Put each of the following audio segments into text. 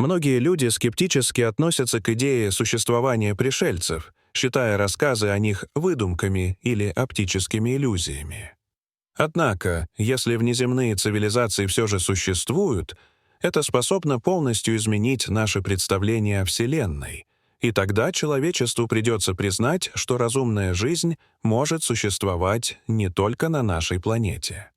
Многие люди скептически относятся к идее существования пришельцев, считая рассказы о них выдумками или оптическими иллюзиями. Однако, если внеземные цивилизации все же существуют, это способно полностью изменить наше представление о Вселенной, и тогда человечеству придется признать, что разумная жизнь может существовать не только на нашей планете.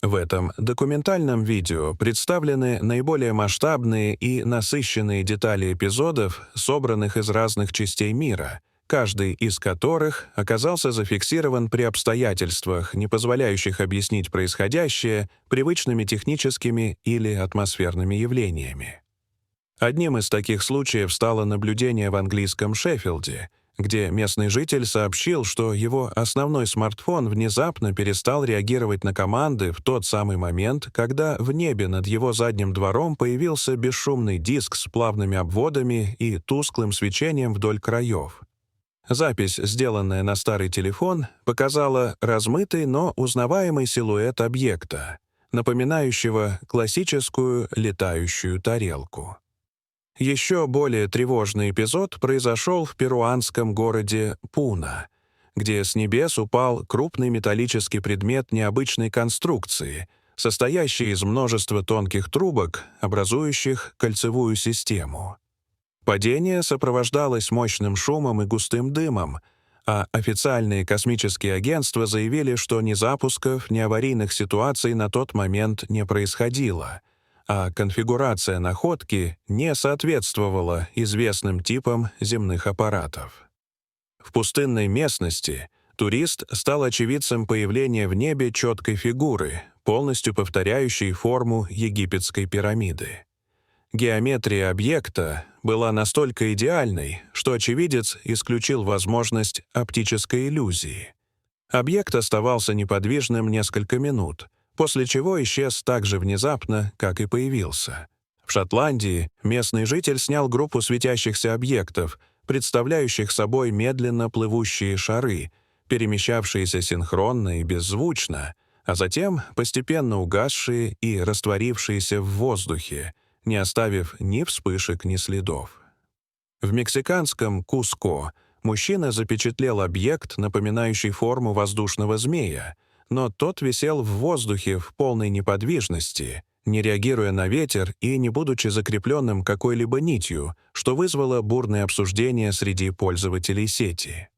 В этом документальном видео представлены наиболее масштабные и насыщенные детали эпизодов, собранных из разных частей мира, каждый из которых оказался зафиксирован при обстоятельствах, не позволяющих объяснить происходящее привычными техническими или атмосферными явлениями. Одним из таких случаев стало наблюдение в английском Шеффилде, где местный житель сообщил, что его основной смартфон внезапно перестал реагировать на команды в тот самый момент, когда в небе над его задним двором появился бесшумный диск с плавными обводами и тусклым свечением вдоль краев. Запись, сделанная на старый телефон, показала размытый, но узнаваемый силуэт объекта, напоминающего классическую летающую тарелку. Еще более тревожный эпизод произошел в перуанском городе Пуна, где с небес упал крупный металлический предмет необычной конструкции, состоящий из множества тонких трубок, образующих кольцевую систему. Падение сопровождалось мощным шумом и густым дымом, а официальные космические агентства заявили, что ни запусков, ни аварийных ситуаций на тот момент не происходило, а конфигурация находки не соответствовала известным типам земных аппаратов. В пустынной местности турист стал очевидцем появления в небе четкой фигуры, полностью повторяющей форму египетской пирамиды. Геометрия объекта была настолько идеальной, что очевидец исключил возможность оптической иллюзии. Объект оставался неподвижным несколько минут, после чего исчез так же внезапно, как и появился. В Шотландии местный житель снял группу светящихся объектов, представляющих собой медленно плывущие шары, перемещавшиеся синхронно и беззвучно, а затем постепенно угасшие и растворившиеся в воздухе, не оставив ни вспышек, ни следов. В мексиканском Куско мужчина запечатлел объект, напоминающий форму воздушного змея, но тот висел в воздухе в полной неподвижности, не реагируя на ветер и не будучи закрепленным какой-либо нитью, что вызвало бурное обсуждение среди пользователей сети.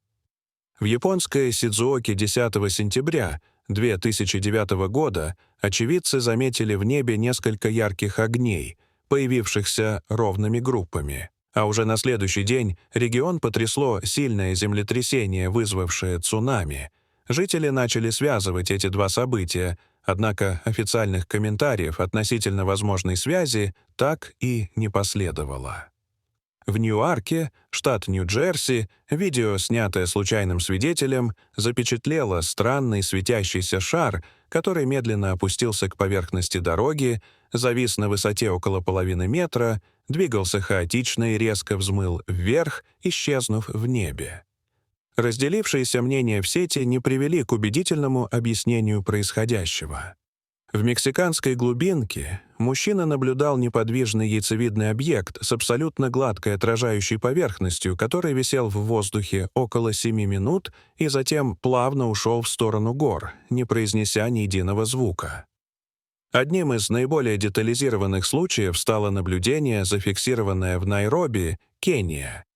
В японской Сидзуоке 10 сентября 2009 года очевидцы заметили в небе несколько ярких огней, появившихся ровными группами, а уже на следующий день регион потрясло сильное землетрясение, вызвавшее цунами. Жители начали связывать эти два события, однако официальных комментариев относительно возможной связи так и не последовало. В Ньюарке, штат Нью-Джерси, видео, снятое случайным свидетелем, запечатлело странный светящийся шар, который медленно опустился к поверхности дороги, завис на высоте около половины метра, двигался хаотично и резко взмыл вверх, исчезнув в небе. Разделившиеся мнения в сети не привели к убедительному объяснению происходящего. В мексиканской глубинке мужчина наблюдал неподвижный яйцевидный объект с абсолютно гладкой отражающей поверхностью, который висел в воздухе около 7 минут и затем плавно ушел в сторону гор, не произнеся ни единого звука. Одним из наиболее детализированных случаев стало наблюдение, зафиксированное в Найроби, Кения.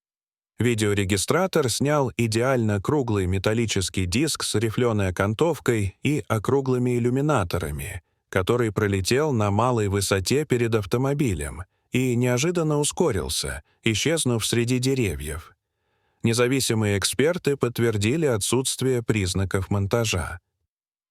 Видеорегистратор снял идеально круглый металлический диск с рифленой окантовкой и округлыми иллюминаторами, который пролетел на малой высоте перед автомобилем и неожиданно ускорился, исчезнув среди деревьев. Независимые эксперты подтвердили отсутствие признаков монтажа.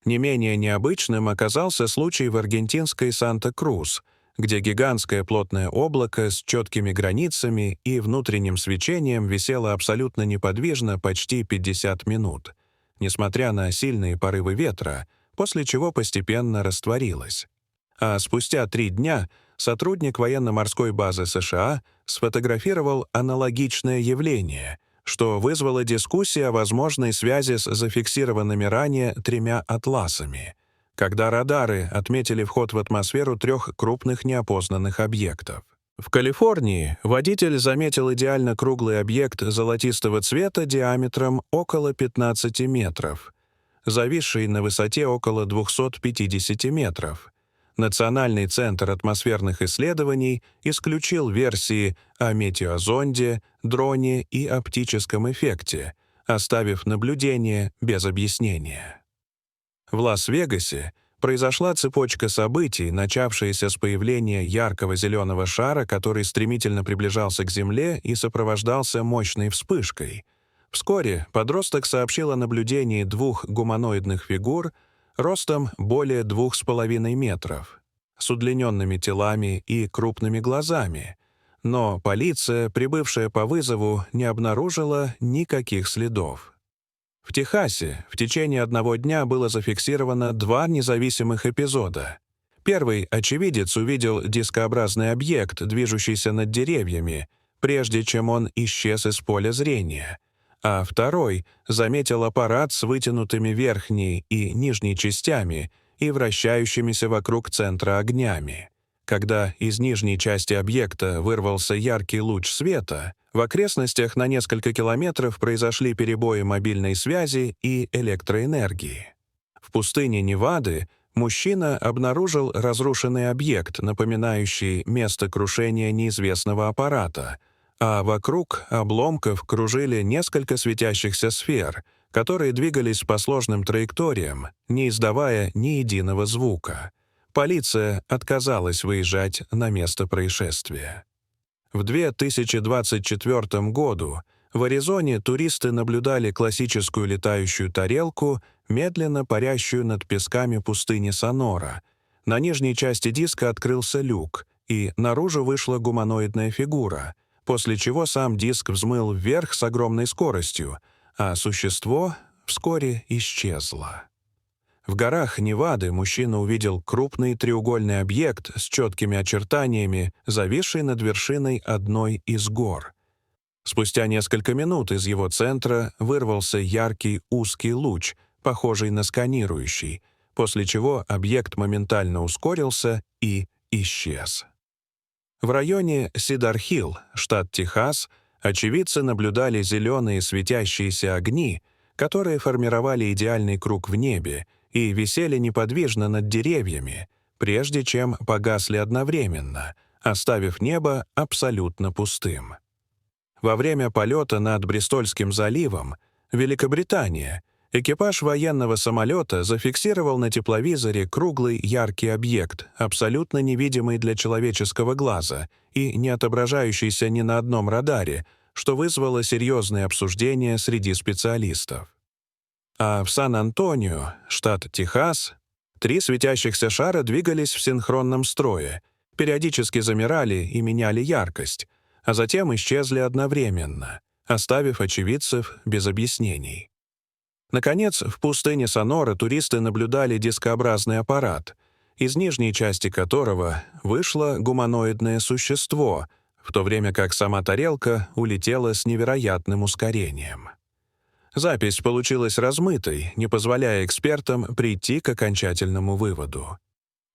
Не менее необычным оказался случай в аргентинской Санта-Крус, где гигантское плотное облако с четкими границами и внутренним свечением висело абсолютно неподвижно почти 50 минут, несмотря на сильные порывы ветра, после чего постепенно растворилось. А спустя 3 дня сотрудник военно-морской базы США сфотографировал аналогичное явление, что вызвало дискуссию о возможной связи с зафиксированными ранее 3 атласами, когда радары отметили вход в атмосферу 3 крупных неопознанных объектов. В Калифорнии водитель заметил идеально круглый объект золотистого цвета диаметром около 15 метров, зависший на высоте около 250 метров. Национальный центр атмосферных исследований исключил версии о метеозонде, дроне и оптическом эффекте, оставив наблюдение без объяснения. В Лас-Вегасе произошла цепочка событий, начавшаяся с появления яркого зеленого шара, который стремительно приближался к Земле и сопровождался мощной вспышкой. Вскоре подросток сообщил о наблюдении двух гуманоидных фигур ростом более 2,5 метров, с удлиненными телами и крупными глазами, но полиция, прибывшая по вызову, не обнаружила никаких следов. В Техасе в течение одного дня было зафиксировано 2 независимых эпизода. Первый очевидец увидел дискообразный объект, движущийся над деревьями, прежде чем он исчез из поля зрения, а второй заметил аппарат с вытянутыми верхней и нижней частями и вращающимися вокруг центра огнями. Когда из нижней части объекта вырвался яркий луч света, в окрестностях на несколько километров произошли перебои мобильной связи и электроэнергии. В пустыне Невады мужчина обнаружил разрушенный объект, напоминающий место крушения неизвестного аппарата, а вокруг обломков кружили несколько светящихся сфер, которые двигались по сложным траекториям, не издавая ни единого звука. Полиция отказалась выезжать на место происшествия. В 2024 году в Аризоне туристы наблюдали классическую летающую тарелку, медленно парящую над песками пустыни Сонора. На нижней части диска открылся люк, и наружу вышла гуманоидная фигура, после чего сам диск взмыл вверх с огромной скоростью, а существо вскоре исчезло. В горах Невады мужчина увидел крупный треугольный объект с четкими очертаниями, зависший над вершиной одной из гор. Спустя несколько минут из его центра вырвался яркий узкий луч, похожий на сканирующий, после чего объект моментально ускорился и исчез. В районе Сидар-Хилл, штат Техас, очевидцы наблюдали зеленые светящиеся огни, которые формировали идеальный круг в небе и висели неподвижно над деревьями, прежде чем погасли одновременно, оставив небо абсолютно пустым. Во время полета над Бристольским заливом, Великобритания, экипаж военного самолета зафиксировал на тепловизоре круглый яркий объект, абсолютно невидимый для человеческого глаза и не отображающийся ни на одном радаре, что вызвало серьезные обсуждения среди специалистов. А в Сан-Антонио, штат Техас, 3 светящихся шара двигались в синхронном строе, периодически замирали и меняли яркость, а затем исчезли одновременно, оставив очевидцев без объяснений. Наконец, в пустыне Сонора туристы наблюдали дискообразный аппарат, из нижней части которого вышло гуманоидное существо, в то время как сама тарелка улетела с невероятным ускорением. Запись получилась размытой, не позволяя экспертам прийти к окончательному выводу.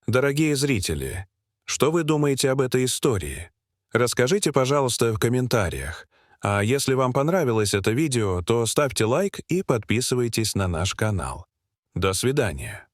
Дорогие зрители, что вы думаете об этой истории? Расскажите, пожалуйста, в комментариях. А если вам понравилось это видео, то ставьте лайк и подписывайтесь на наш канал. До свидания.